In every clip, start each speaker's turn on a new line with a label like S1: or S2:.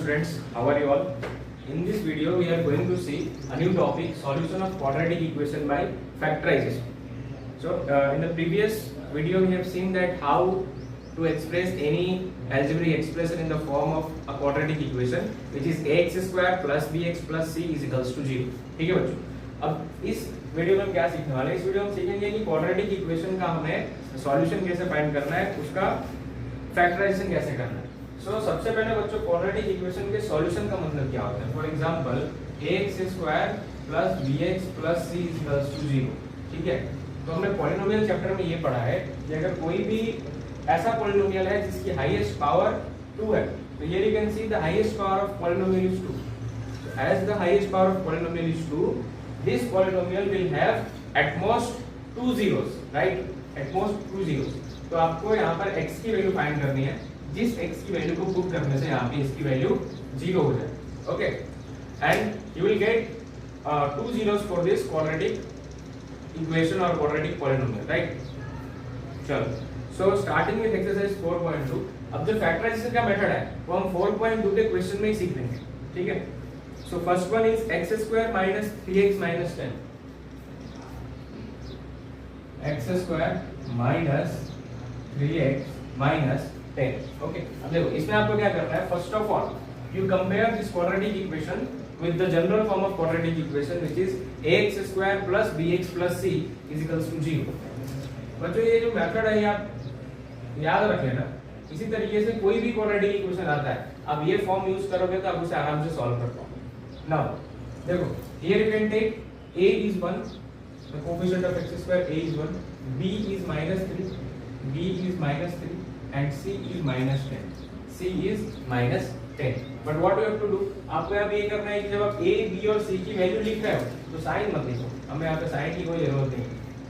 S1: students, how are you all? In this video we are going to see a new topic, solution of quadratic equation by factorization. So in the previous video we have seen that how to express any algebraic expression in the form of a quadratic equation which is ax square plus bx plus c is equals to 0. ठीक है बच्चों, अब इस video में हम क्या सीखने वाले हैं? इस वीडियो में हम सीखेंगे कि क्वाड्रेटिक इक्वेशन का हमें सॉल्यूशन कैसे फाइंड करना है, उसका फैक्टराइजेशन कैसे करना है. सो सबसे पहले बच्चों क्वाड्रेटिक इक्वेशन के सॉल्यूशन का मतलब क्या होता है? For example ax square plus bx plus c is equals to 0. ठीक है, तो हमने पॉलिनोमियल चैप्टर में ये पढ़ा है कि अगर कोई भी ऐसा पॉलिनोमियल है जिसकी हाईएस्ट पावर 2 है, तो here you can see the highest power of polynomial is 2. So as the highest power of polynomial is 2, this polynomial will have at most 2 zeros, right? At most 2 zeros. तो आपको यहाँ पर x की value find करनी है, जिस x की value को पुट करने से यहाँ पे इसकी वैल्यू 0 हो जाए. Okay, and you will gate 2 zeros for this quadratic equation or quadratic polynomial, right? चलो, so starting with exercise 4.2. अब जो फैक्टराइजेशन का मेथड है वो हम 4.2 के क्वेश्चन में ही सीख लेंगे. ठीक है, so first one is x square minus 3x minus 10. x square minus 3x minus 10. Okay, अब देखो इसमें आपको क्या करना है? First of all you compare this quadratic equation with the general form of quadratic equation which is ax square plus bx plus c is equals to 0. बच्चों ये जो मेथड है आप याद रख लेना. इसी तरीके से कोई भी क्वाड्रेटिक इक्वेशन आता है, आप ये फॉर्म यूज करोगे तो आप उसे आराम से सॉल्व कर पाओगे. नाउ देखो, here you can take a is 1, the coefficient of x square a is 1, b is minus 3, b is minus 3 and c is minus 10. c is minus 10. But what you have to do, आपको यहाँ पे ये करना है कि जब आप a, b और c की वैल्यू लिख रहे हो तो साइन मत लिखो. हमें यहाँ पे साइन की कोई जरूरत नहीं,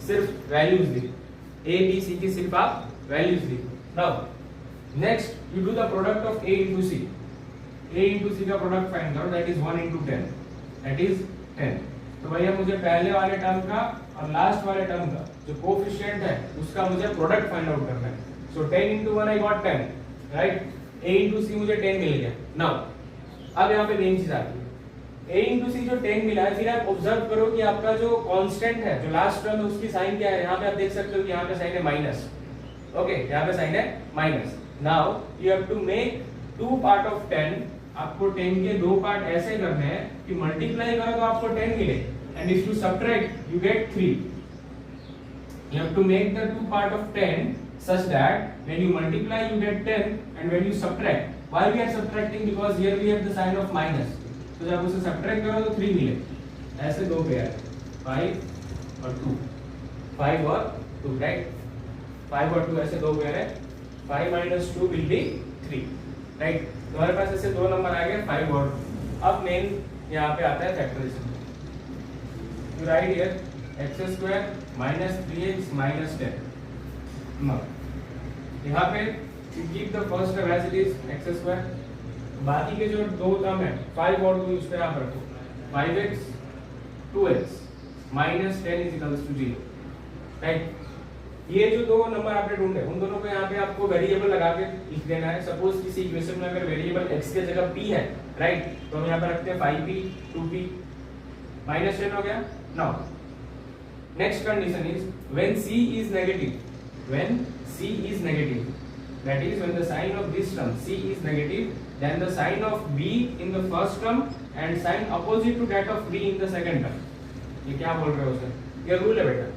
S1: सिर्फ वैल्यूज लिखो. a, b, c की सिर्फ आप वैल्यूज लिखो. Now next you do the product of a into c. a into c का प्रोडक्ट फाइंड करो, that is 1 into 10, that is 10. तो भैया मुझे पहले वाले टर्म का और लास्ट वाले टर्म का जो कोएफिशिएंट है उसका मुझे प्रोडक्ट फाइंड आउट करना है. सो 10 into 1 I got 10, right? a into c मुझे 10 मिल गया. नाउ अब यहाँ पे मेन चीज आती है, a into c जो 10 मिला है, फिर आप ऑब्जर्व करो कि आपका जो कांस्टेंट है, जो लास्ट टर्म है, उसकी साइन क्या है? यहाँ पे आप देख सकते हो कि यहाँ पे साइन है माइनस. ओके, यहाँ पे साइन है minus. Now you have to make 2 part of 10. आपको 10 के 2 पार्ट ऐसे करने हैं कि मल्टीप्लाई करो तो आपको 10 मिले, and if you subtract you get 3. You have to make the 2 part of 10 such that when you multiply you get 10 and when you subtract, why we are subtracting? Because here we have the sign of minus. तो जब उसे subtract करो तो 3 मिले. ऐसे दो pair 5 और 2, 5 और 2, right? 5 और 2 ऐसे दो पेयर है. 5 minus 2 will be 3, right? तुम्हारे पास ऐसे दो नंबर आ गए 5 और 2. अब मेन यहाँ पे आता है factorisation. You write here x square minus 3x minus 10. Now, यहाँ पे you keep the first term as it is x square. बाकी के जो दो टर्म है 5 और 2 इस पे आप रखो. 5x 2x minus 10 is equals to 0. Right? ये जो दो नंबर आपने ढूंढे उन दोनों को यहाँ पे आपको वेरिएबल लगा के लिख देना है. सपोज किसी इक्वेशन में अगर वेरिएबल x के जगह p है, राइट, तो हम यहाँ पे रखते हैं 5p 2p minus 10 हो गया. Now next condition is when c is negative, when c is negative, that is when the sign of this term c is negative, then the sign of b in the first term and sign opposite to that of b in the second term. ये क्या बोल रहे हो sir? ये rule है बेटा,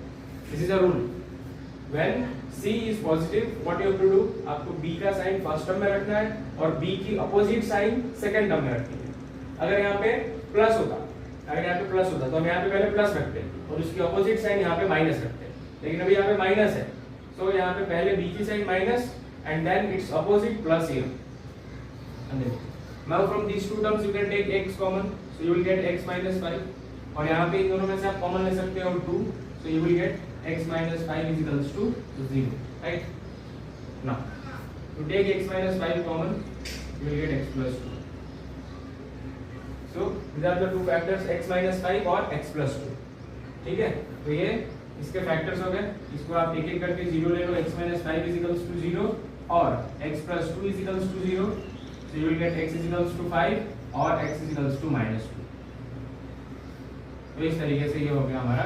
S1: this is a rule. When c is positive, what you have to do? आपको b का साइन फर्स्ट टर्म में रखना है और b की अपोजिट साइन सेकंड टर्म में रखनी है. अगर यहाँ पे प्लस होता, अगर यहाँ पे प्लस होता तो हम यहाँ पे पहले प्लस रखते हैं और उसकी अपोजिट साइन यहाँ पे माइनस रखते हैं. लेकिन अभी यहाँ पे माइनस है, so यहाँ पे पहले b की sign minus and then its opposite plus here. And then now from these two terms you can take x common, so you will get x minus 5. और यहाँ पे इन दोनों में से आप कॉमन ले सकते हो 2, so you will get x minus 5 is equals to 0. Right? Now to take x minus 5 common, you will get x plus 2. So these are the two factors, x minus 5 और x plus 2. ठीक है, तो ये इसके factors हो गए. इसको आप एक एक करके 0 ले लो. x minus 5 is equals to 0 और x plus 2 is equals to 0. so you will get x is equals to 5 और x is equals to -2। तो इस तरीके से ये हो गया हमारा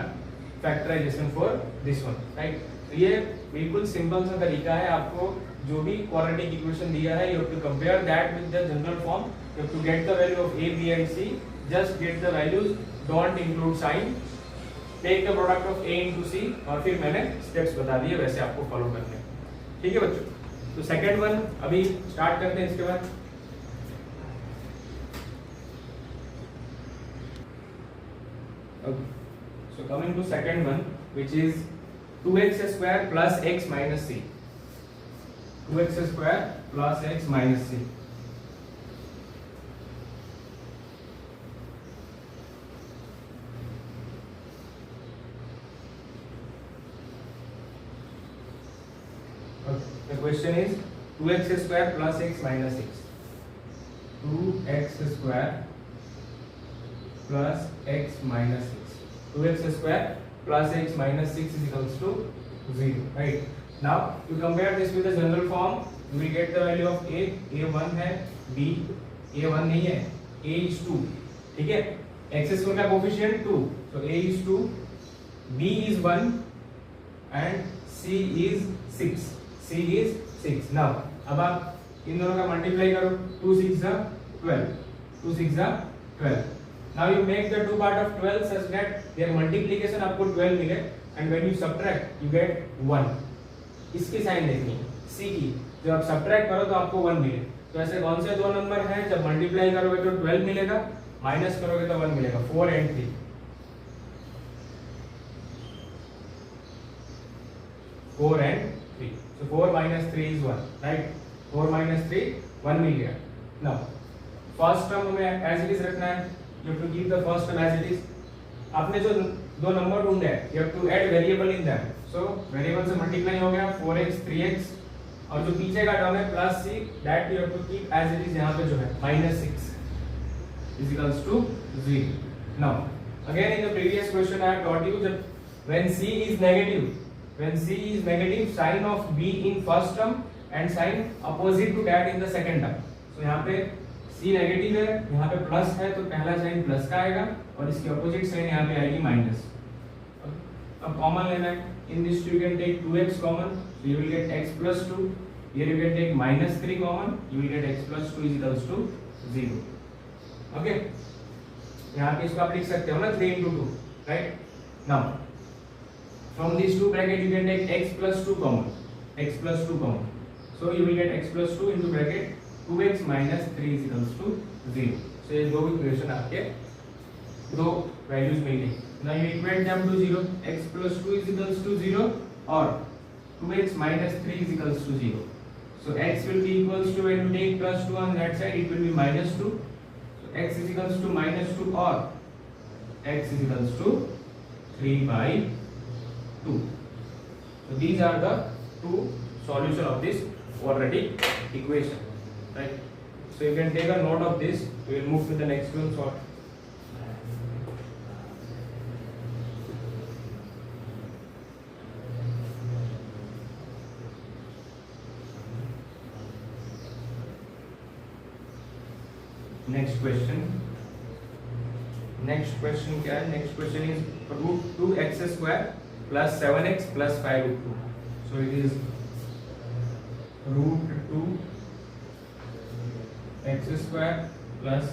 S1: factorization for this one, right. तो ये बिल्कुल सिंपल सा तरीका है, आपको जो भी क्वाड्रेटिक इक्वेशन दिया है, you have to compare that with the general form, you have to get the value of a b and c, just get the values, don't include sign, take the product of a into c, और फिर मैंने steps बता दिए, वैसे आपको follow करने हैं, ठीक है बच्चों। तो सेकंड वन अभी स्टार्ट करते हैं, इसके बाद okay. So coming to second one, which is 2x square plus x minus c, 2x square plus x minus c। The question is 2x square plus x minus 6, 2x square plus x minus 6, 2x square plus x minus 6 is equals to 0, right? Now you compare this with the general form, you will get the value of a, a1 है, b, a1 नहीं है, a is 2, ठीक है, x square का coefficient 2, so a is 2, b is 1 and c is 6, c is 6। now अब आप इन दोनों का मल्टीप्लाई करो, 2 6 are 12, 2 6 are 12। now you make the two part of 12 such that their multiplication आपको 12 मिले, and when you subtract you get 1। इसकी sign देखनी है c की, जब आप सब्ट्रैक्ट करो तो आपको 1 मिले। तो ऐसे कौन से दो नंबर हैं, जब मल्टीप्लाई करोगे तो 12 मिलेगा, माइनस करोगे तो 1 मिलेगा, 4 and 3, 4 and 3, so 4 minus 3 is 1, right? 4 minus 3 1 मिल गया। now फर्स्ट टर्म में एज इट इज रखना है, you have to keep the first term as it is। आपने जो दो नंबर ढूंढे हैं, you have to add variable in them, so variable से मल्टीप्लाई हो गया 4x 3x, और जो पीछे का टर्म है plus c, that you have to keep as it is, यहाँ पे जो है -6 is equals to 0। now again in the previous question I have taught you that when c is negative, sign of b in first term and sign opposite to that in the second term। so यहाँ पे c negative है, यहाँ पे plus है, तो पहला sign plus का आएगा और इसकी अपोजिट साइन यहाँ पे आएगी माइनस। अब कॉमन लेना है, in this you can take 2x common, so you will get x plus 2, here you can take -3 common, you will get x plus 2 is equals to 0। Okay, यहाँ पे इसको आप लिख सकते हो ना 3 into 2, right? now from these two bracket you can take x plus 2 common, x plus 2 common, so you will get x plus 2 into bracket 2x minus 3 is equals to 0। so ये दो इक्वेशन आपके दो values मिल गई। now you equate them to 0, x plus 2 is equals to 0 और 2x minus 3 is equals to 0। so x will be equals to, when you take plus 2 on that side it will be -2, so x is equals to -2 और x is equals to 3/2। so these are the two solution of this quadratic equation, right? so you can take a note of this, we will move to the next one short। next question क्या है, next question is √2x square plus 7x plus 5√2। so it is √2 x square plus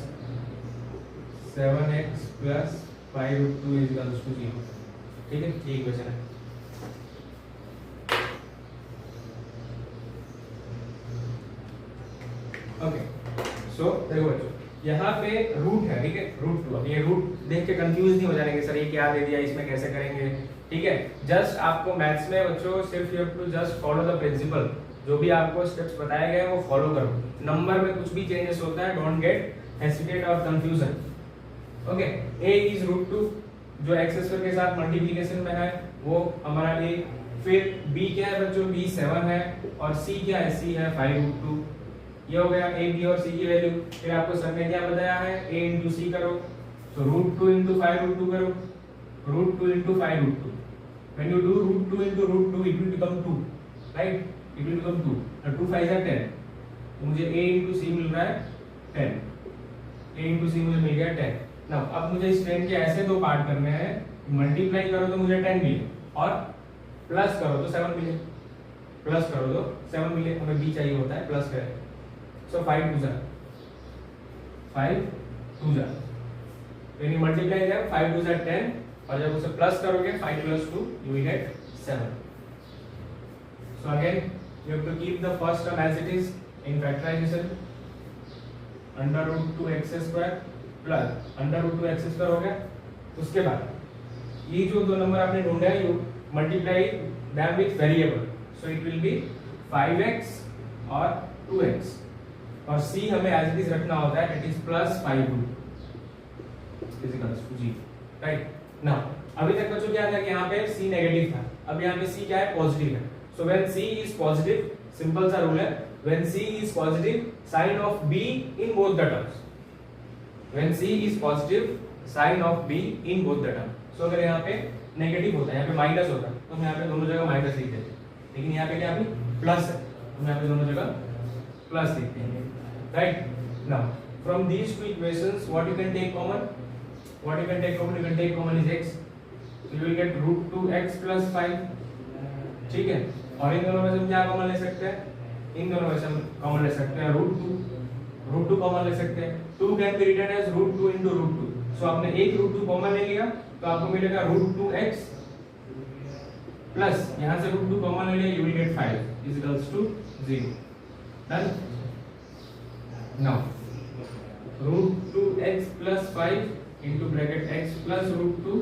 S1: 7x plus 5√2 is equals to 0। ठीक है, ये question है। Okay, सो देखो बच्चों, यहाँ पे रूट है, ठीक है, √2। अब ये रूट देख के कंफ्यूज नहीं हो जाने के, सर ये क्या दे दिया, इसमें कैसे करेंगे, ठीक है। जस्ट आपको मैथ्स में बच्चों सिर्फ you have to just follow the principle, जो भी आपको स्टेप्स बताए गए वो फॉलो करो। नंबर में कुछ भी चेंजेस होता है, डोंट गेट हेसिटेट और कंफ्यूजन। ओके, a इज √2 जो x स्क्वायर के साथ मल्टीप्लिकेशन में है वो हमारा a, फिर b क्या है बच्चों, b 7 है, और c क्या है, c है 5√2। ये हो गया a b और c की वैल्यू। फिर आपको सर ने क्या बताया है, a into c करो, तो √2 into 5√2 करो, √2 into 5√2। when you do √2 into √2 it will become 2, right? it will become 2 and 2 5 are 10, तो मुझे a इंटू सी मिल रहा है 10, a इंटू सी मुझे मिल गया 10। ना अब मुझे इस 10 के ऐसे दो पार्ट करने हैं, मल्टीप्लाई करो तो मुझे 10 मिले और प्लस करो तो 7 मिले, प्लस करो तो 7 मिले, हमें b चाहिए होता है, प्लस करें। सो 5 2 जा 5 2 जा, यानी मल्टीप्लाई देम 5 2 जा 10, और जब उसे प्लस करोगे 5 + 2 you will get 7. So again you have to keep the first term as it is in factorization, under root 2x² plus under root 2x² हो गया। उसके बाद ये जो दो नंबर आपने ढूंढा है, you multiply them with variable, so it will be 5x और 2x, और c हमें as it is रखना होता है, it is plus 5 is equals to 0, right? Now अभी तक बच्चों क्या था कि यहाँ पे c नेगेटिव था, अब यहाँ पे c क्या है, पॉजिटिव है। So when c is positive, simple सा रूल है, when c is positive, sign of b in both the terms. When c is positive, sign of b in both the terms. So अगर यहाँ पे negative होता है, यहाँ पे minus होता है, तो हम यहाँ पे दोनों जगह माइनस लिख देते हैं, लेकिन यहाँ पे क्या अभी प्लस है, हम यहाँ पे दोनों जगह प्लस लिखते हैं, right? Now from these two equations, what you can take common? What you can take common? You can take common is x. So you will get root 2x plus 5, ठीक है। और इन दोनों में से हम क्या कॉमन ले सकते हैं, इन दोनों में से हम कॉमन ले सकते हैं रूट 2 कॉमन ले सकते हैं। 2 can be written as root 2 into root 2। So आपने एक रूट 2 कॉमन ले लिया तो आपको मिलेगा रूट 2x प्लस यहां से रूट 2 कॉमन ले लिया, you will get 5 is equals to 0। Done. Now root 2x plus 5 into bracket x plus root 2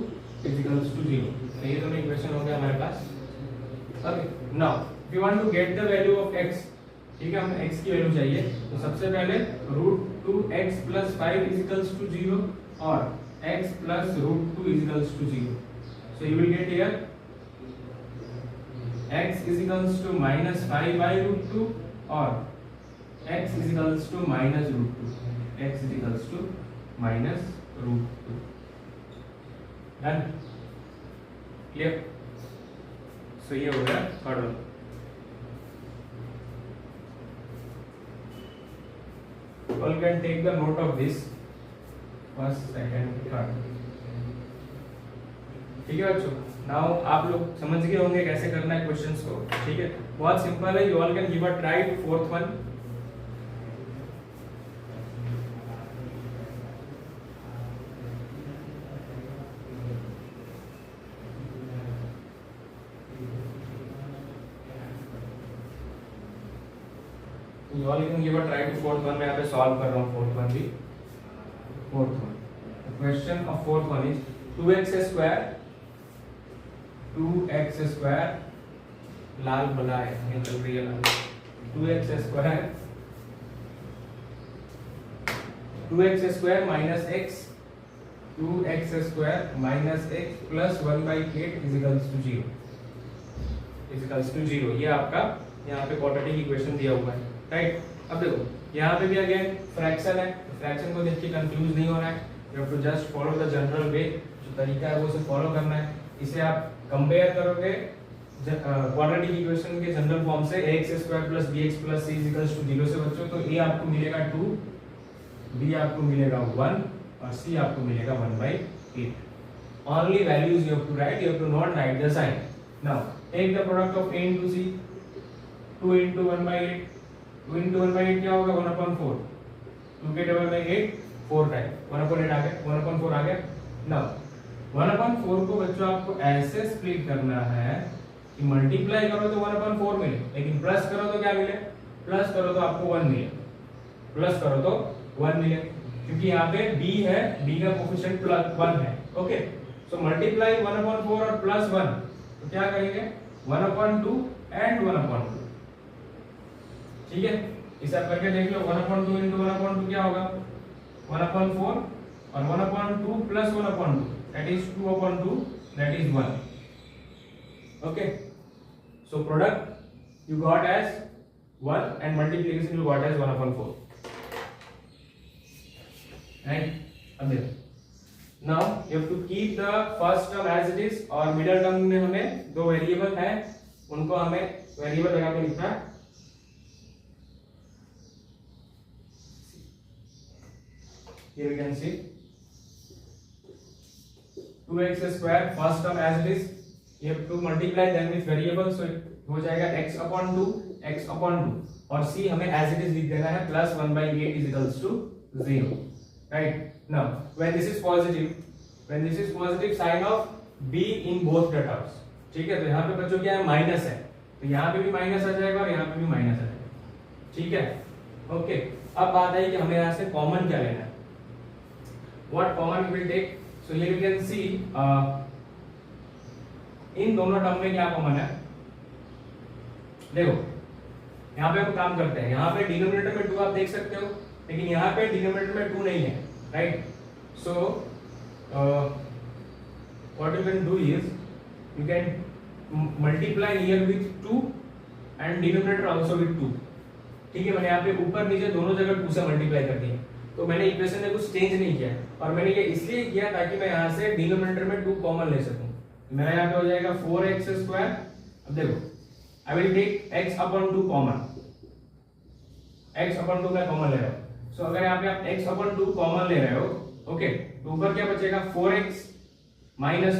S1: is equals to 0। तो ये दोनों इक्वेशन हो गया हमारे पास। Okay, now if you want to get the value of x, ठीक है, हमें x की वैल्यू चाहिए, तो सबसे पहले root 2x plus 5 is equals to 0 और x plus root 2 is equals to 0। So you will get here x is equals to minus 5 by root 2 और x is equals to minus root 2, x is equals to minus root 2। Done, clear? So ये हो गया third one. All can take the note of this first, second, third। ठीक है बच्चों, now आप लोग समझ गए होंगे कैसे करना है क्वेश्चंस को, ठीक है, बहुत सिंपल है। You all can give a try to fourth one. You all can give a try to fourth one। मैं यहाँ पे सॉल्व कर रहा हूँ फोर्थ वन भी। Fourth one, question of fourth one is 2x square लाल बला है, ये चल रही है लाल। 2x square minus x, 2x square minus x plus 1/8 is equals to 0, is equals to 0। ये आपका यहाँ पे क्वाड्रेटिक इक्वेशन दिया हुआ है, राइट? अब देखो यहाँ पे भी अगेन फ्रैक्शन है, फ्रैक्शन को देख के कंफ्यूज नहीं होना है, you have to just follow the general way, जो तरीका है वो उसे फॉलो करना है। इसे आप कंपेयर करोगे क्वाड्रेटिक इक्वेशन के जनरल फॉर्म से ax square plus bx plus c is equals to 0 से बच्चों, तो a आपको मिलेगा 2, b आपको मिलेगा 1 और c आपको मिलेगा 1/8। Only values you have to write, you have to not write the sign. Now take the product of a into c, 2 into 1/8, 2 into 1/8 क्या होगा, 1/4। 2 के डबल में 8, 4 टाइम 1/8 आ गया, 1/4 आ गया। नाउ 1/4 को बच्चों आपको ऐसे स्प्लिट करना है कि मल्टीप्लाई करो तो 1/4 मिले, लेकिन प्लस करो तो क्या मिले, प्लस करो तो आपको 1 मिले, प्लस करो तो 1 मिले, क्योंकि यहाँ पे b है, b का कोफिशिएंट प्लस 1 है। ओके, सो मल्टीप्लाई 1/4 और प्लस 1, तो क्या करेंगे 1/2 एंड 1/2, ठीक है। इसे आप करके देख लो, 1/2 into 1/2 क्या होगा, 1/4 और 1/2 plus 1/2 that is 2/2, that is 1। okay, so product you got as 1 and multiplication you got as 1/4, right? अब देखो, now you have to keep the first term as it is, और middle term में हमें दो variable है, उनको हमें variable लगा के लिखना है। here we can see 2x square first term as it is, you have to multiply them with variable, so हो जाएगा x upon 2 और c हमें as it is लिख देना है plus 1/8 is equals to 0, right? Now when this is positive sign of b in both the terms, ठीक है? तो यहाँ पे बच्चों क्या है, माइनस है, तो यहाँ पे भी माइनस आ जाएगा और यहाँ पे भी माइनस आ जाएगा, ठीक है? ओके, अब बात आई कि हमें यहाँ से कॉमन क्या लेना है, what common we will take, so here you can see in दोनों टर्म में क्या कॉमन है, देखो यहाँ पे हम काम करते हैं, यहाँ पे डिनोमिनेटर में 2 आप देख सकते हो, लेकिन यहाँ पे डिनोमिनेटर में 2 नहीं है, right? So what you can do is you can multiply here with 2 and denominator also with 2, ठीक है? मैंने यहाँ पे ऊपर नीचे दोनों जगह 2 से मल्टीप्लाई कर दिया, तो मैंने इक्वेशन में कुछ चेंज नहीं किया, और मैंने ये इसलिए किया ताकि मैं यहाँ से डिनोमिनेटर में 2 कॉमन ले सकूं। मेरा यहाँ पे हो जाएगा 4x स्क्वायर, अब देखो I will take x upon 2 common, x upon 2 का कॉमन ले रहे हो, सो अगर यहाँ पे आप x upon 2 कॉमन ले रहे हो, ओके, तो ऊपर क्या बचेगा 4x minus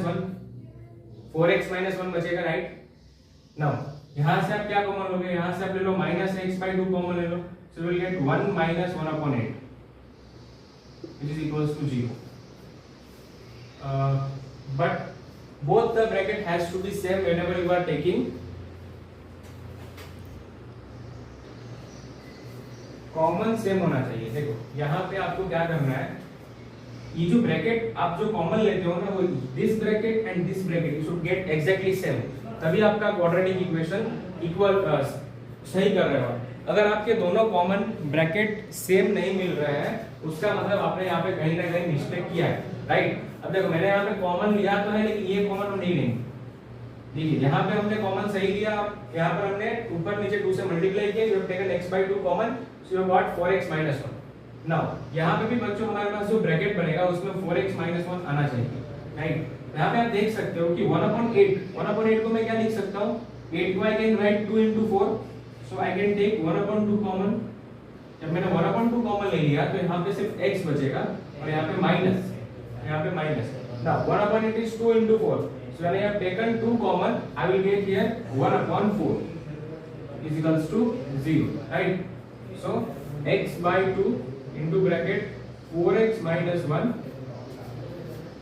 S1: 1 बचेगा, राइट? नाउ यहाँ से आप क्या कॉमन लोगे, यहाँ से आप ले लो -x/2 कॉमन ले लो, सो you will gate 1 - 1/8 which is equals to 0, but both the bracket has to be same whenever you are taking common, same होना चाहिए। देखो यहाँ पे आपको क्या करना है, ये जो ब्रैकेट आप जो कॉमन लेते हो ना, वो this bracket and this bracket you should get exactly same, तभी आपका क्वाड्रेटिक इक्वेशन इक्वल सही कर रहे हो। अगर आपके दोनों कॉमन ब्रैकेट सेम नहीं मिल रहे हैं, उसका मतलब आपने यहाँ पे कहीं ना कहीं मिस्टेक किया है, राइट? अब देखो मैंने यहाँ पे कॉमन लिया तो है, लेकिन ये कॉमन हम नहीं लेंगे, देखिए यहाँ पे हमने कॉमन सही लिया, यहाँ पर हमने ऊपर नीचे 2 से मल्टीप्लाई किया, you have taken x/2 common, so you have got 4x - 1। Now यहाँ पे भी बच्चों हमारे पास जो ब्रैकेट बनेगा उसमें 4x - 1 आना चाहिए, राइट? यहाँ पे आप देख सकते हो कि 1/8 को मैं क्या लिख सकता हूँ, 8 को I can write 2 into 4, so I can take 1/2 common. जब मैंने 1/2 कॉमन ले लिया तो यहाँ पे सिर्फ x बचेगा और यहाँ पे minus, now 1/8 is 2 into 4, so when I have taken 2 common, I will get here 1/4 is equals to 0, right? So x/2 into bracket 4x - 1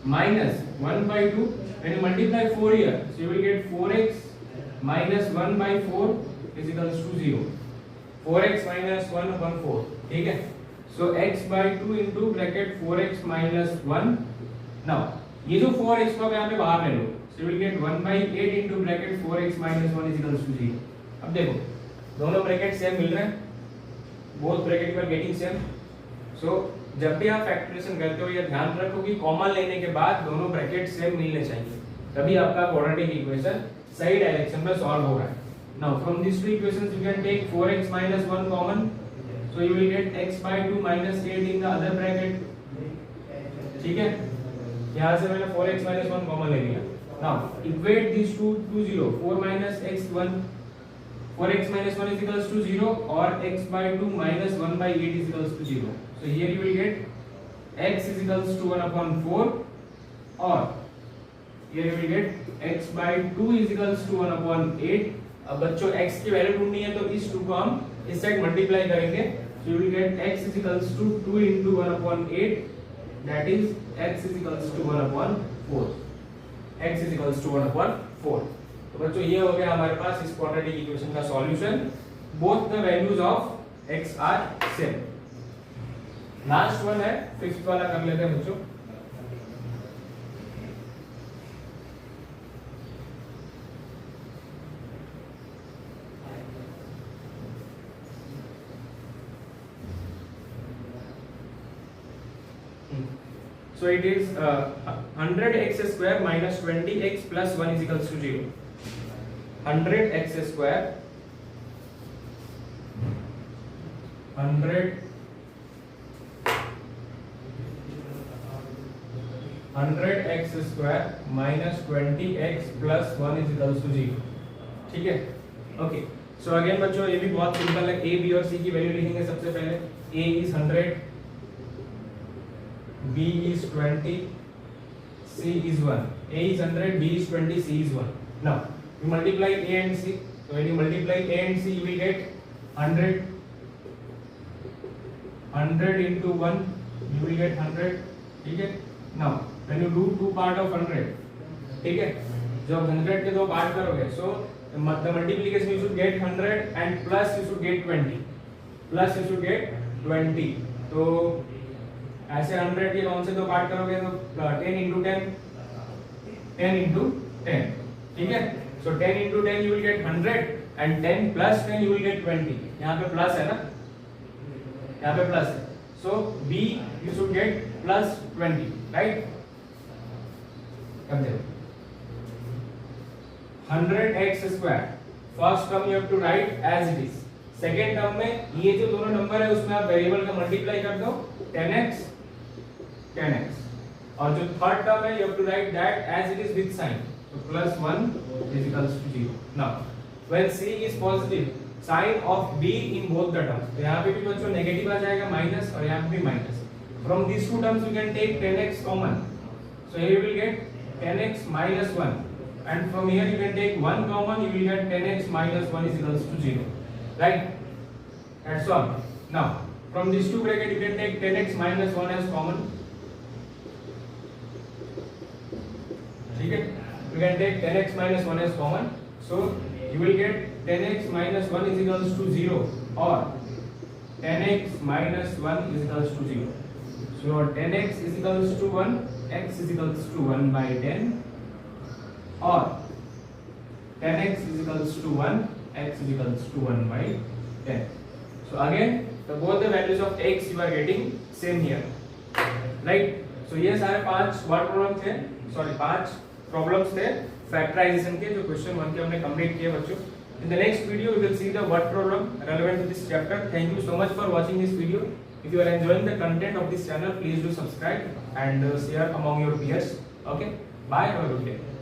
S1: minus 1/2, when you multiply 4 here, so you will get 4x - 1/4 is equals to 0, 4x - 1/4, ठीक है? So x/2 into bracket 4x - 1, now ये जो 4x को यहाँ पे बाहर ले लो, so you will get 1/8 into bracket 4x - 1 is equals to 0। अब देखो दोनों ब्रैकेट सेम मिल रहे हैं, both bracket you are getting same, so जब भी आप फैक्टराइजेशन करते हो ये ध्यान रखो कि कॉमन लेने के बाद दोनों ब्रैकेट सेम मिलने चाहिए, तभी आपका क्वाड्रेटिक इक्वेशन सही डायरेक्शन में सॉल्व होगा। Now from this two equations you can take 4x - 1 common, so you will get x/2 - 8 in the other bracket, ठीक है? यहाँ से मैंने 4x - 1 कॉमन ले लिया। Now equate this to 0, 4 - x1, 4x - 1 is equals to 0 or x/2 - 1/8 is equals to 0, so here you will get x is equals to 1/4 or here you will get x/2 is equals to 1/8। अब बच्चों x की value ढूंढनी है तो इस 2 को हम इस साइड मल्टीप्लाई करेंगे, so you will get x is equals to 2 into 1/8, that is x is equals to 1/4, x is equals to 1/4। तो बच्चों ये हो गया हमारे पास इस क्वाड्रेटिक इक्वेशन का solution, both the values of x are same. Last one है, फिफ्थ वाला कर लेते हैं बच्चों। So it is 100x square minus 20x plus 1 is equals to 0. 100x square 100x square minus 20x plus 1 is equals to 0, ठीक है? Okay, so again बच्चों ये भी बहुत सिंपल है, a b और c की वैल्यू लिखेंगे। सबसे पहले a is 100, B is 20, C is 1. A is 100, B is 20, C is 1. Now you multiply A and C. So when you multiply A and C, you will get 100. 100 into 1, you will get 100. ठीक है. Now when you do 2 part of 100, ठीक है, जब 100 के 2 part करोगे, so the multiplication you should get 100 and plus you should get 20. Plus you should get 20. तो ऐसे 100 के कौन से 2 पार्ट करोगे तो 10 into 10, 10 into 10. ठीक है. So 10 into 10 you will get 100 and 10 plus 10 you will get 20. यहाँ पे प्लस है ना, यहाँ पे प्लस है. So B you should get plus 20, right? अब देखो 100x square. First term you have to write as it is. Second term में ये जो दोनों नंबर है उसमें आप वेरिएबल का मल्टीप्लाई कर दो 10x 10x. और जो थर्ड टर्म है you have to write that as it is with sign. So plus 1 is equals to 0. Now when C is positive, sign of B in both the terms. तो यहाँ पे भी बच्चों negative आ जाएगा minus और यहाँ पे भी minus. From these two terms you can take 10x common. So here you will get 10x minus 1. And from here you can take 1 common, you will get 10x minus 1 is equals to 0. Right? That's all. Now from these two bracket you can take 10x minus 1 as common. ठीक है? You can take 10x minus 1 as common. So you will get 10x minus 1 is equals to 0 or 10x minus 1 is equals to 0. So 10x is equals to 1, x is equals to 1 by 10 or 10x is equals to 1, x is equals to 1 by 10. So again both the values of x you are getting same here, right? So ये सारे 5 word problem थे, sorry 5 problems थे factorisation के जो question 1 के हमने complete किए बच्चों. In the next video we will see the word problem relevant to this chapter. Thank you so much for watching this video. If you are enjoying the content of this channel, please do subscribe and share among your peers. Okay, bye, have a good day.